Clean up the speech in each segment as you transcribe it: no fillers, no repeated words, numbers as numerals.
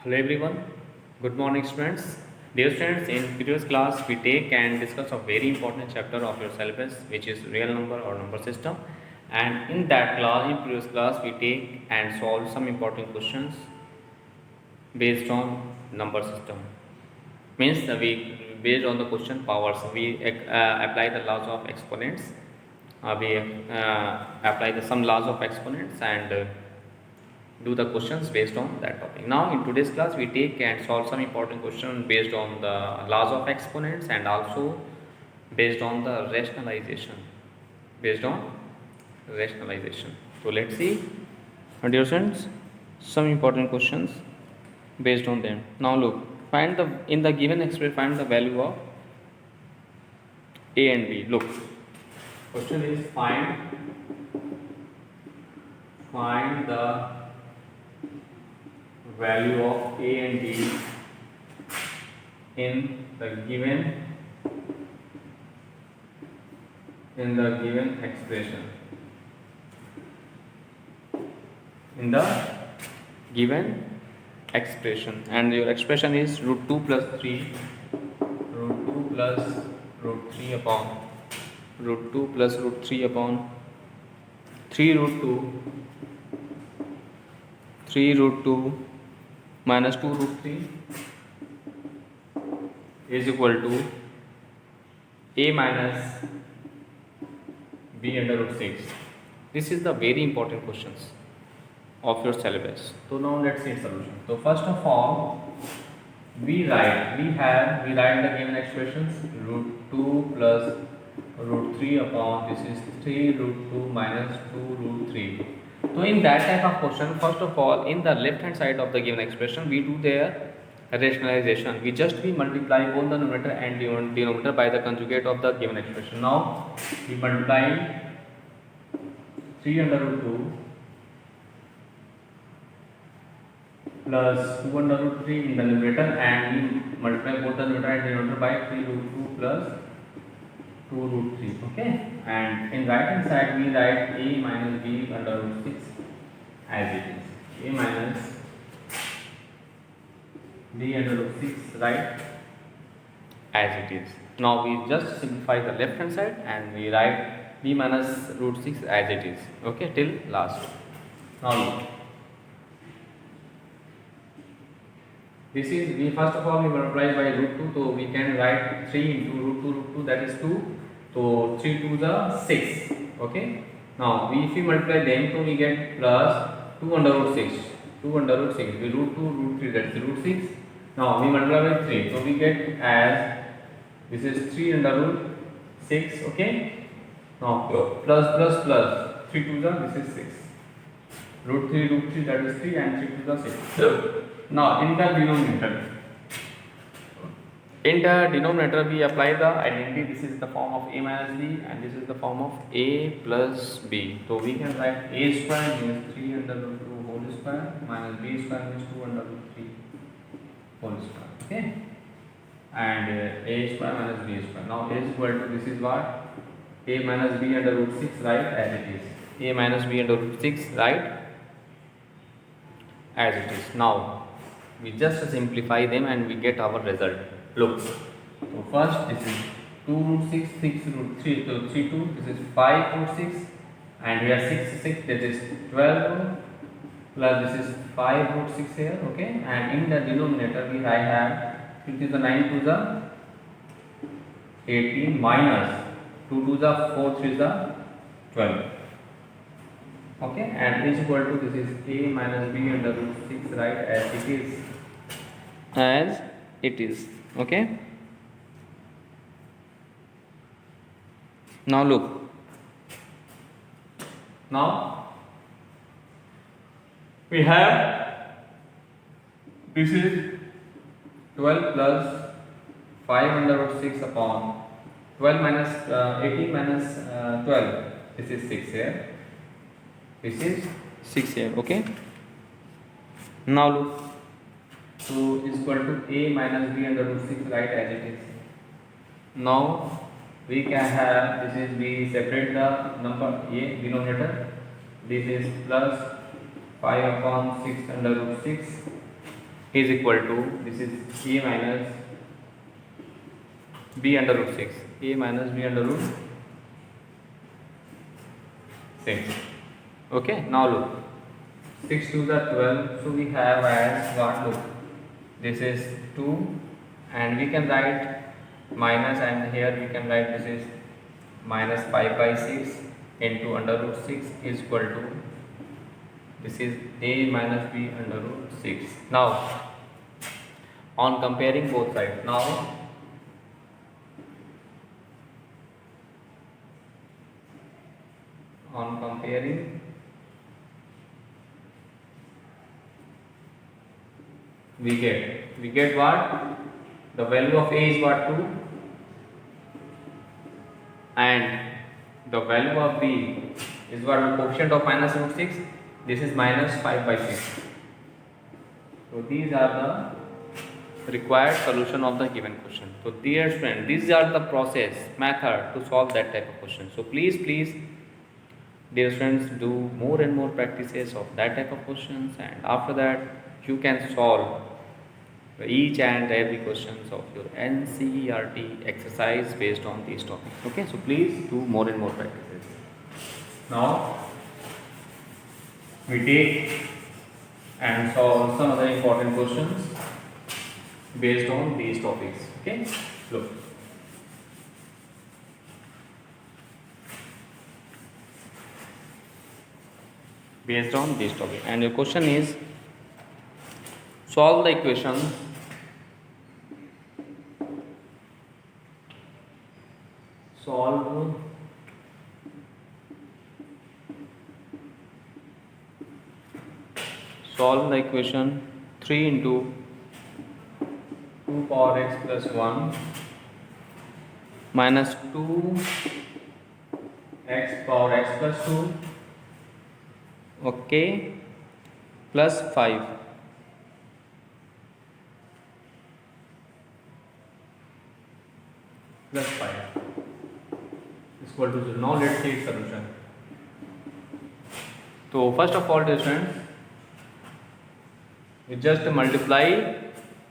Hello everyone, good morning students. Dear students, in previous class we take and discuss a very important chapter of your syllabus which is real number or number system, and in that class, in previous class we take and solve some important questions based on number system. Means we based on the question powers we apply the laws of exponents, we apply the some laws of exponents and do the questions based on that topic. Now in today's class we take and solve some important questions based on the laws of exponents and also based on the rationalization. Based on rationalization. So let's see, dear students, some important questions based on them. Now look, find the in the given expression find the value of a and b. Look, question is find the value of a and b in the given expression, in the given expression, and your expression is root 2 plus 3 root 2 plus root 3 upon root 2 plus root 3 upon 3 root 2 3 root 2 minus 2 root 3 is equal to a minus b under root 6. This is the very important questions of your syllabus. So now let's see solution. So first of all, we write the given expressions root 2 plus root 3 upon this is 3 root 2 minus 2 root 3. So in that type of question, first of all, in the left hand side of the given expression, we do their rationalization. We multiply both the numerator and denominator by the conjugate of the given expression. Now we multiply 3 under root 2 plus 2 under root 3 in the numerator, and we multiply both the numerator and denominator by 3 root 2 plus 2 root 3. Okay, and in right hand side we write a minus b under root 6 as it is. A minus b under root 6, right, as it is. Now we just simplify the left hand side and we write b minus root 6 as it is. Okay, till last. Now look, this is, we first of all we multiply by root 2, so we can write 3 into root 2, that is 2. So 3 to the 6. Okay, now if we multiply them, so we get plus 2 under root 6. 2 under root 6, we root 2 root 3, that is root 6. Now we multiply by 3, so we get as this is 3 under root 6. Okay, now plus 3 to the this is 6. Root 3 that is 3 and 3 to the 6. Now in the denominator we apply the identity. This is the form of a minus b and this is the form of a plus b. So we can write a square means 3 under root 2 whole square minus b square means 2 under root 3 whole square. Okay, and a square minus b square. Now a is equal to, this is what, a minus b under root 6, right, as it is. A minus b under root 6, right, as it is. Now we just simplify them and we get our result. Look, so first this is 2 root 6, 6 root 3, so 3 2, this is 5 root 6, and here 6, that is 12 plus this is 5 root 6 here. Okay, and in the denominator we have, it is the 9 to the 18 minus 2 to the 4 3 the 12. Okay, and is equal to, this is a minus b under root 6, right, as it is. As it is. Okay, now look, now we have, this is 12 plus 5 under root 6 upon 12 minus 18 minus 12, this is 6 here, this is 6 here. Okay, now look, so is equal to a minus b under root 6, right, as it is. Now we can have, this is, we separate the number a denominator, this is plus 5 upon 6 under root 6 is equal to, this is a minus b under root 6, a minus b under root 6. Okay, now look, 6 to the 12, so we have as what, look, this is 2 and we can write minus, and here we can write this is minus 5 by 6 into under root 6 is equal to, this is a minus b under root 6. Now on comparing both sides, now on comparing, we get what, the value of a is what, 2, and the value of b is what, the coefficient of minus root 6, this is minus 5 by 6. So these are the required solution of the given question. So dear friend, these are the process method to solve that type of question. So please dear friends, do more and more practices of that type of questions, and after that you can solve each and every questions of your NCERT exercise based on these topics. Okay, so please do more and more practices. Now we take and solve some other important questions based on these topics. Okay, look, based on this topic, and your question is, solve the equation solve the equation 3 into 2 power x plus 1 minus 2 x power x plus 2, okay, plus 5 plus 5 is equal to 0. Now let's see its solution. So first of all, dear friends, we just multiply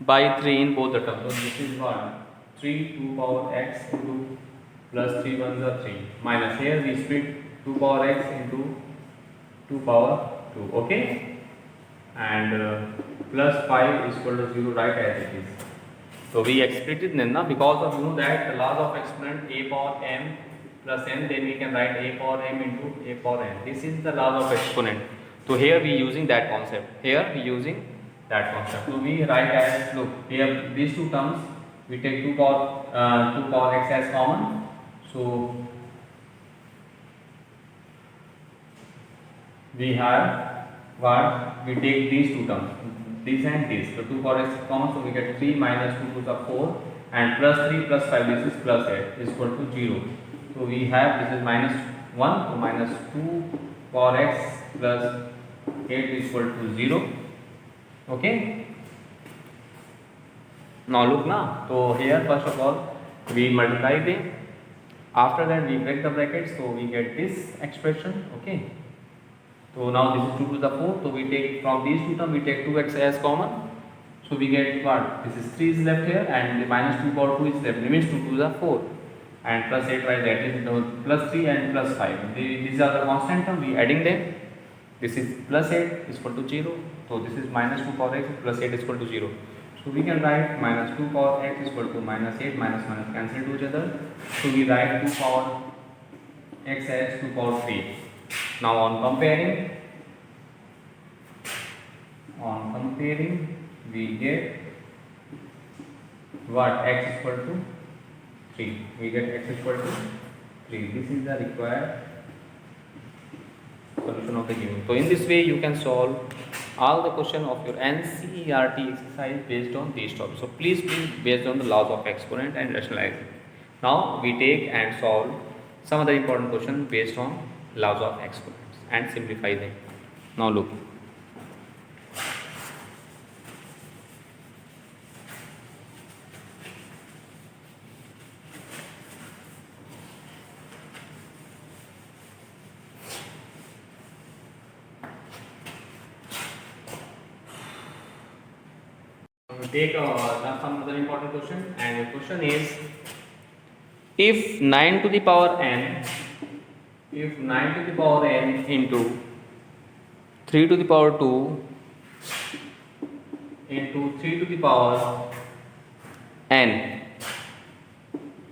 by 3 in both the terms. So this is what, 3 2 power x into plus 3 1s are 3, minus, here we split 2 power x into 2 power 2, okay, and plus 5 is equal to 0, right as it is. So we split it now because of, you know, that the laws of exponent a power m plus n, then we can write a power m into a power n. This is the laws of exponent. So here we using that concept. So we write as, look, here these two terms we take 2 power x as common. So we have what, we take these two terms, this and this. So 2 power x is common, so we get 3 minus 2 to the 4 and plus 3 plus 5, this is plus 8 is equal to 0. So we have, this is minus 1, so minus 2 power x plus 8 is equal to 0. Okay. Now look now. So here first of all we multiply them. After that we break the brackets, so we get this expression. Okay. So now this is 2 to the 4. So we take from these two terms, we take 2x as common. So we get what? This is 3 is left here, and the minus 2 power 2 is left. Remains 2 to the 4. And plus 8 by that is plus 3 and plus 5. These are the constant term. We adding them. This is plus 8 is equal to 0. So this is minus 2 power x plus 8 is equal to 0. So we can write minus 2 power x is equal to minus 8, minus minus cancel to each other. So we write 2 power x as 2 power 3. Now on comparing we get what, x is equal to 3. We get x is equal to 3. This is the required solution of the given. So in this way you can solve all the question of your NCERT exercise based on these topics. So please based on the laws of exponent and rationalization. Now we take and solve some other important question based on laws of exponents and simplify them. Now look. we take some other important question, and the question is, if 9 to the power n, if 9 to the power n into 3 to the power 2 into 3 to the power n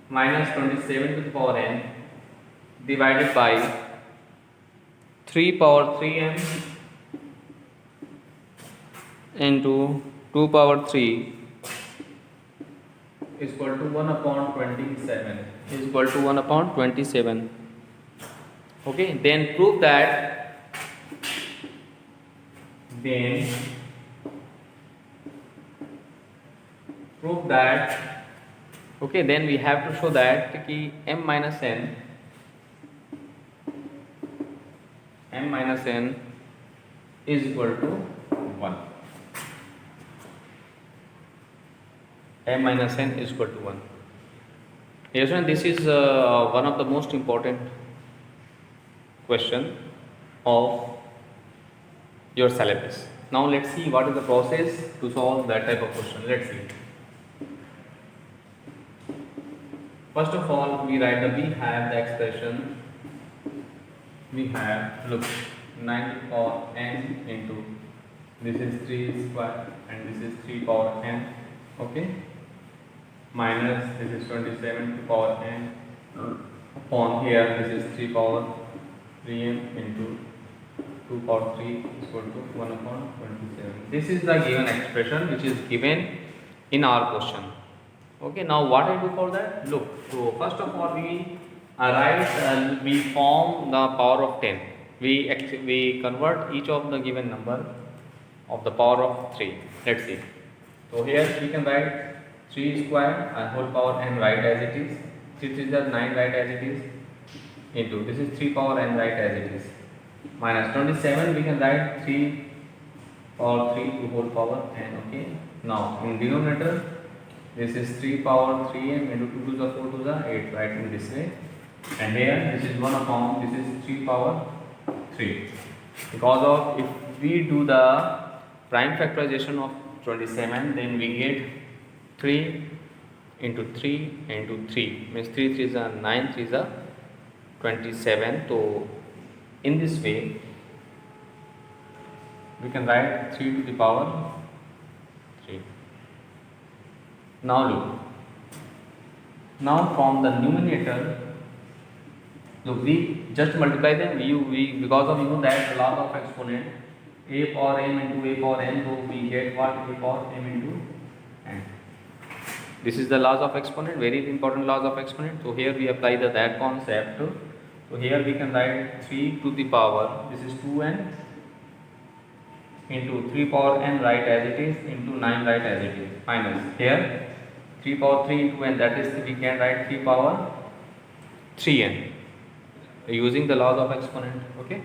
minus 27 to the power n divided by 3 power 3n into 2 power 3 is equal to 1 upon 27, is equal to 1 upon 27. Okay, then prove that, okay, then we have to show that ki m minus n is equal to 1. M minus n is equal to 1. Yes, and this is one of the most important question of your syllabus. Now let's see what is the process to solve that type of question. Let's see. First of all, we have the expression, we have, look, 9 to the power n into, this is 3 square and this is 3 power n, okay, minus this is 27 to the power n upon here this is 3 power 3n into 2 power 3 is equal to 1 upon 27. This is the given expression which is given in our question. Okay, now what I do for that? Look, so first of all we form the power of 10. We convert each of the given number of the power of 3. Let's see. So here we can write 3 square and whole power n, write as it is. 3 3 is 9, write as it is, into this is 3 power n, write as it is, minus 27 we can write 3 power 3 to whole power n. Okay, now in denominator this is 3 power 3n into 2 to the 4 to the 8, write in this way, and here this is 1 upon this is 3 power 3, because of if we do the prime factorization of 27, then we get 3 into 3 into 3 means 3 3 is 9, 3 is 27. So in this way we can write 3 to the power 3. Now look, now from the numerator, look, we just multiply them, we because of that the law of exponent, a power m into a power n, so we get what, a power m into n. This is the laws of exponent, very important laws of exponent. So here we apply that concept. So here we can write 3 to the power, this is 2n into 3 power n, write as it is, into 9, write as it is, minus here 3 power 3 into n, that is we can write 3 power 3n using the laws of exponent. Okay,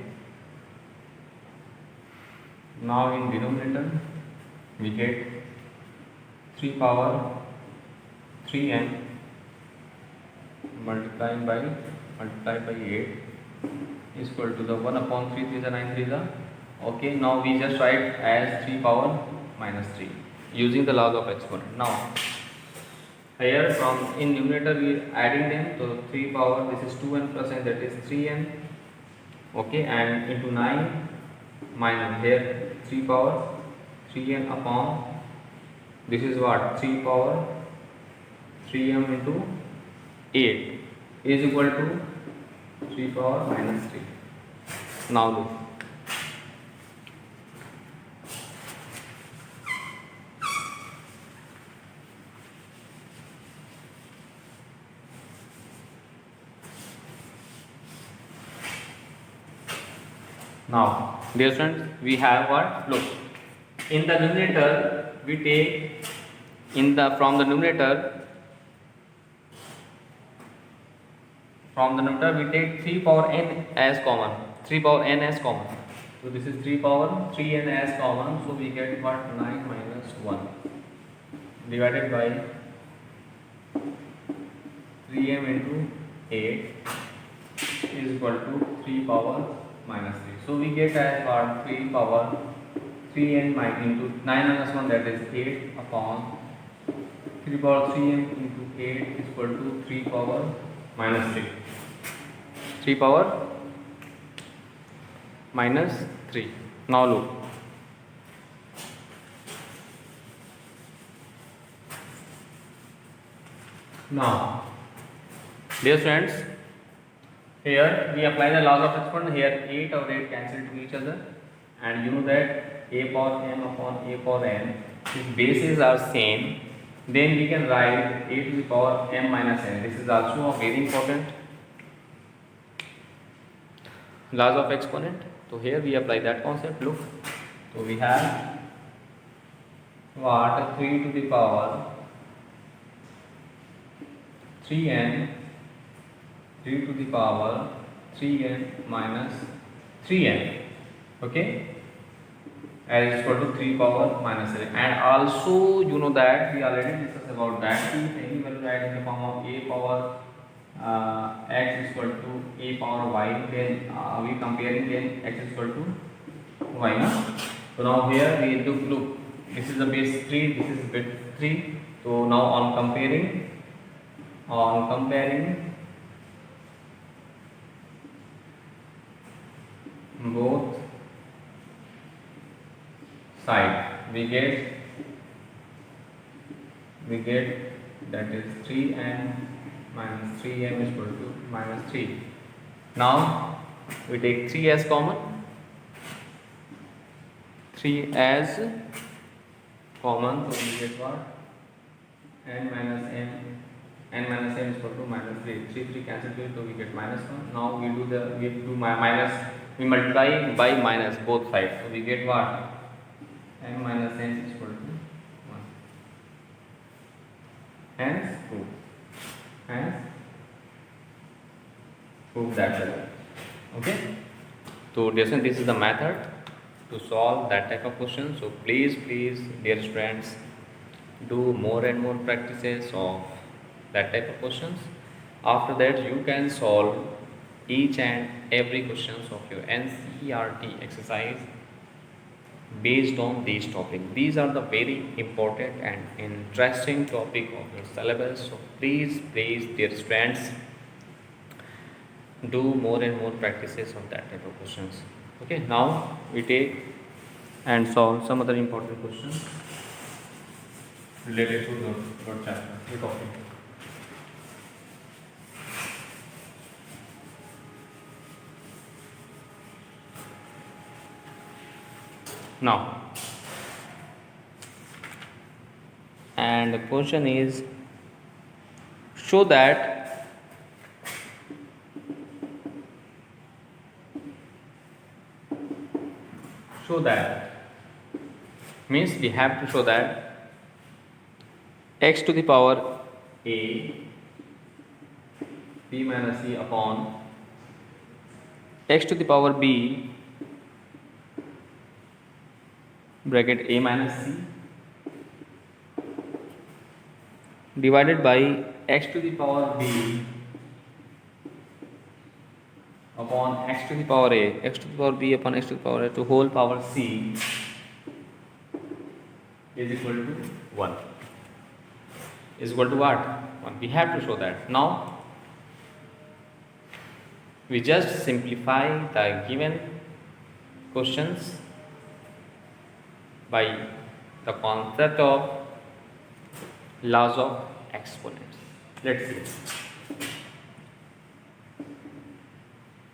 now in denominator we get 3 power 3n multiplied by 8 is equal to the 1 upon 3 3 is 9 3 is. Okay, now we just write as 3 power minus 3 using the laws of exponent. Now here from in numerator we are adding them, so 3 power this is 2n plus n, that is 3n, okay, and into 9 minus here 3 power 3n upon this is what, 3 power 3m into 8 is equal to 3 power minus 3. Now look, now dear friends, we have what, look, in the numerator we take from the numerator we take 3 power n as common, 3 power n as common, so this is 3 power 3n as common, so we get what, 9 minus 1 divided by 3m into 8 is equal to 3 power minus 3, so we get as what, 3 power 3n into 9 minus 1, that is 8 upon 3 power 3n into 8 is equal to 3 power minus 3. 3 power minus 3. Now look. Now, dear friends, here we apply the laws of exponent. Here 8 or 8 cancel to each other, and you know that a power m upon a power n, if bases are same, then we can write a to the power m minus n. This is also a very important laws of exponent. So here we apply that concept. Look, so we have what, 3 to the power 3n, 3 to the power 3n minus 3n, okay, as is equal to 3 power minus 3. And also you know that we already discussed about that, if any value write in the form of a power x is equal to a power y, then we comparing, then x is equal to y. So now here we look, this is the base 3, this is base 3. So now on comparing both sides, we get that is 3n minus 3m is equal to minus 3. Now we take 3 as common, 3 as common, so we get what, n minus m is equal to minus 3. 3 cancel to it, so we get minus 1. Now we do minus, we multiply by minus both sides, so we get what, m minus n is equal to 1. Hence prove that result. Okay, so this is the method to solve that type of question. So please dear students, do more and more practices of that type of questions. After that you can solve each and every questions of your NCERT exercise based on these topics. These are the very important and interesting topic of your syllabus. So please dear students, do more and more practices of that type of questions. Okay, now we take and solve some other important questions related to your chapter, your topic. Now, and the question is, show that means we have to show that x to the power a b minus c upon x to the power b bracket a minus c divided by x to the power b upon x to the power a, x to the power b upon x to the power a to whole power c is equal to 1. Is equal to what? 1. We have to show that. Now we just simplify the given questions by the concept of laws of exponents. Let's see.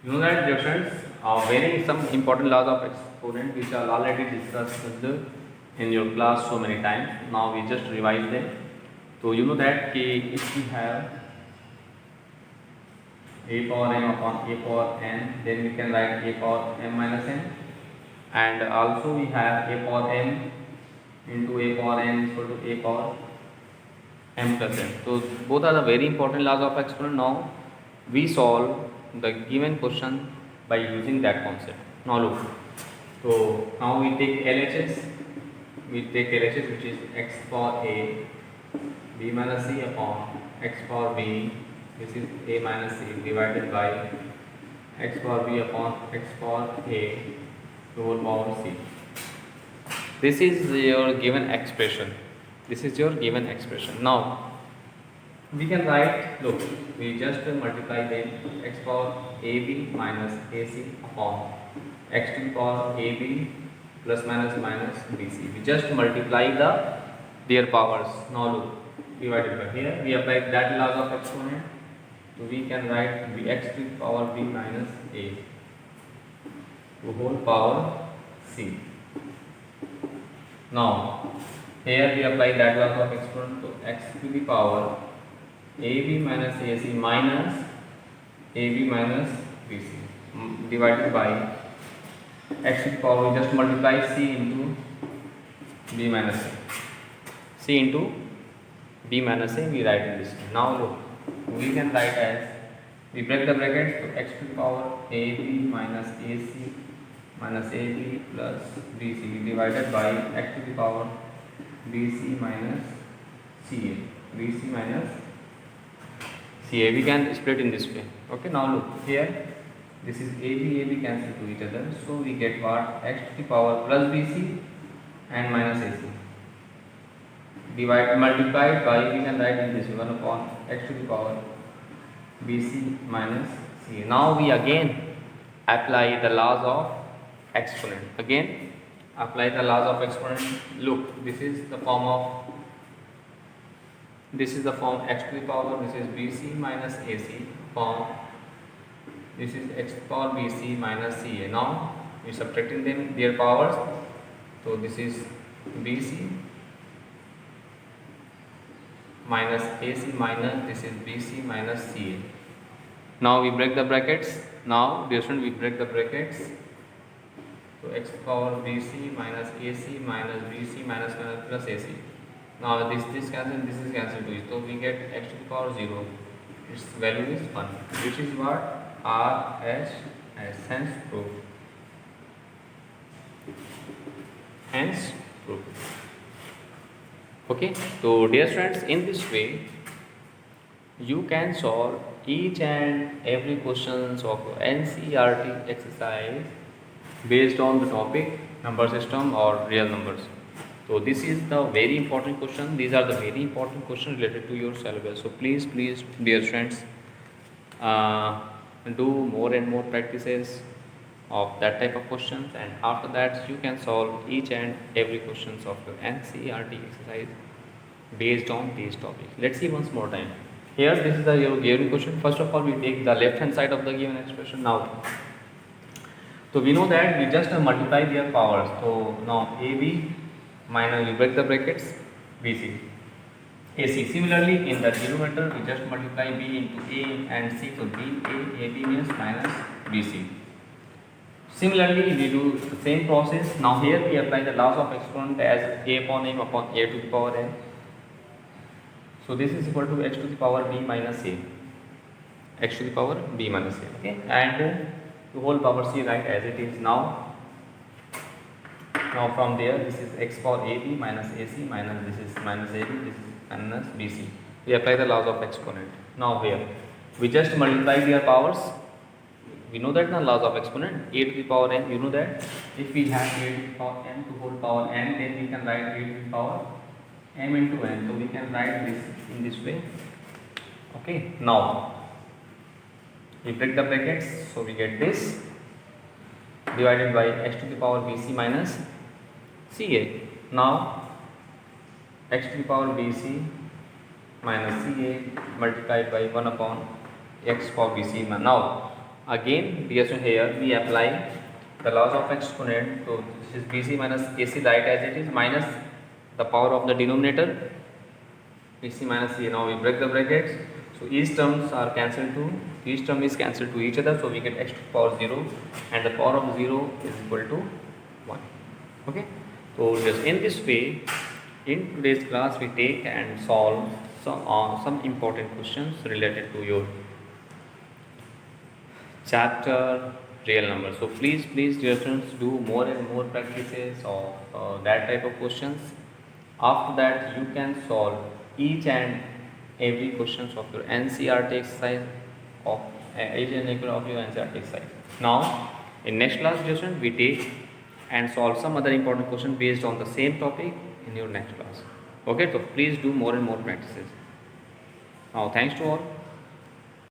You know that, dear friends, very some important laws of exponent which are already discussed in your class so many times. Now we just revise them. So you know that if we have a power m upon a power n, then we can write a power m minus n, and also we have a power m into a power n is equal to a power m plus n. So both are the very important laws of exponent. Now we solve the given question by using that concept. Now look, so now we take LHS, which is x power a b minus c upon x power b, this is a minus c divided by x power b upon x power a to whole power c. this is your given expression. This is your given expression. Now we can write, look, we just multiply them, x power ab minus ac upon x to the power ab plus minus bc. We just multiply their powers. Now look, divided by, here we apply that laws of exponent, so we can write x to the power b minus a to whole power c. Now here we apply that laws of exponent, so x to the power ab minus ac minus ab minus bc divided by x to the power, we just multiply c into b minus a. C into b minus a we write in this way. Now look, we can write as, we break the brackets, so x to the power ab minus ac minus ab plus bc divided by x to the power bc minus ca, bc minus ca. We can split in this way. Okay, now look here, this is ab cancel to each other, so we get what, x to the power plus bc and minus ac multiplied by, we can write in this way, 1 upon x to the power bc minus ca. Now we again apply the laws of exponent. Again apply the laws of exponent. Look, this is the form x to the power, this is bc minus ac form, this is x to the power bc minus ca. Now we subtracting them their powers, so this is bc minus ac minus, this is bc minus ca. Now we break the brackets. Now dear student, we break the brackets, so x to the power bc minus ac minus bc minus plus ac. Now this cancel, this is cancelled to it, so we get x to the power 0, its value is 1, which is what RHS, hence proof. Hence proof. Okay, so dear students, in this way you can solve each and every questions of NCERT exercise based on the topic number system or real numbers. So this is the very important question. These are the very important questions related to your syllabus. So please dear friends, do more and more practices of that type of questions, and after that you can solve each and every questions of your NCERT exercise based on these topics. Let's see once more time. Here this is your given question. First of all, we take the left hand side of the given expression. Now, so we know that we just multiply their powers. So now AB minus, we break the brackets, BC, AC. Similarly, in the denominator, we just multiply B into A and C. So BA, AB means minus BC. Similarly, we do the same process. Now here we apply the laws of exponent as A upon M upon A to the power N. So this is equal to x to the power B minus A. X to the power B minus A. Okay, and the whole power C right as it is now. Now from there, this is x power AB minus AC minus, this is minus AB, this is minus BC. We apply the laws of exponent. Now here, we just multiply their powers. We know that the laws of exponent, a to the power n, you know that if we have a to the power n to whole power n, then we can write a to the power m into n. So we can write this in this way. Okay, now we break the brackets, so we get this divided by x to the power bc minus ca. Now x to the power bc minus ca multiplied by 1 upon x power bc. Now again, dear student, here we apply the laws of exponent. So this is bc minus ac right as it is minus the power of the denominator bc minus ca. Now we break the brackets, so each terms are cancelled to, each term is cancelled to each other, so we get x to the power 0 and the power of 0 is equal to 1. Okay, so just in this way, in today's class we take and solve some important questions related to your chapter real numbers. So please dear students, do more and more practices of that type of questions. After that you can solve each and every questions of your NCERT exercise, of each and every of your NCERT exercise. Now in next class, dear students, we take and solve some other important question based on the same topic in your next class. Okay, so please do more and more practices. Now, thanks to all.